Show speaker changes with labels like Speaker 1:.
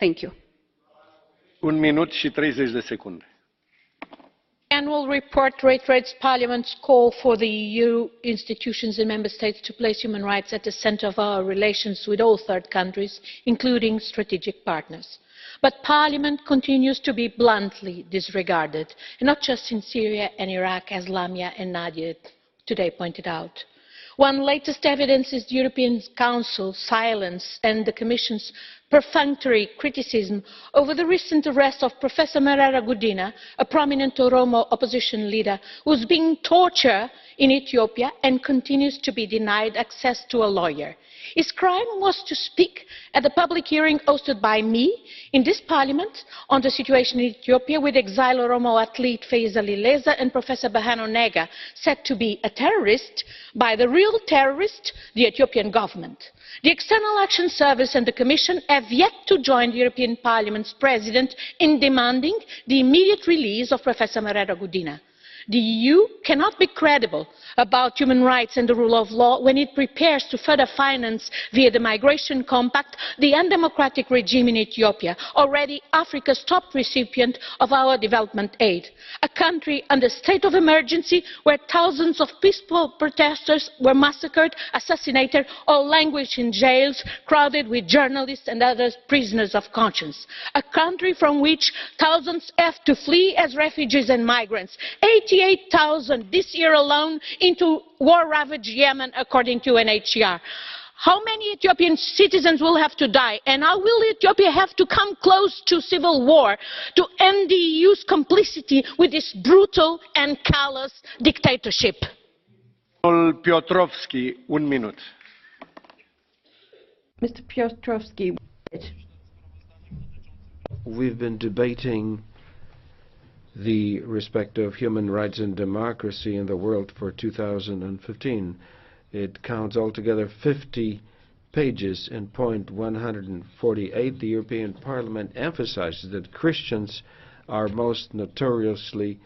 Speaker 1: Thank you.
Speaker 2: 1 minut și 30 de secunde.
Speaker 3: Annual report reiterates Parliament's call for the EU institutions and Member States to place human rights at the centre of our relations with all third countries, including strategic partners. But Parliament continues to be bluntly disregarded, and not just in Syria and Iraq, as Lamia and Nadia today pointed out. One latest evidence is the European Council's silence and the Commission's perfunctory criticism over the recent arrest of Professor Merera Gudina, a prominent Oromo opposition leader who is being tortured in Ethiopia and continues to be denied access to a lawyer. His crime was to speak at the public hearing hosted by me in this Parliament on the situation in Ethiopia, with exiled Oromo athlete Faiza Lileza and Professor Bahano Nega said to be a terrorist by the real terrorist, the Ethiopian government. The External Action Service and the Commission have yet to join the European Parliament's President in demanding the immediate release of Professor Merera Gudina. The EU cannot be credible about human rights and the rule of law when it prepares to further finance, via the Migration Compact, the undemocratic regime in Ethiopia, already Africa's top recipient of our development aid, a country under state of emergency where thousands of peaceful protesters were massacred, assassinated, or languish in jails crowded with journalists and other prisoners of conscience, a country from which thousands have to flee as refugees and migrants. 88,000 this year alone into war-ravaged Yemen, according to UNHCR. How many Ethiopian citizens will have to die, and how will Ethiopia have to come close to civil war to end the EU's complicity with this brutal and callous dictatorship?
Speaker 2: Piotrowski, 1 minut.
Speaker 1: Mr. Piotrowski.
Speaker 4: We've been debating the respect of human rights and democracy in the world for 2015. It counts altogether 50 pages. In point 148, the European Parliament emphasizes that Christians are most notoriously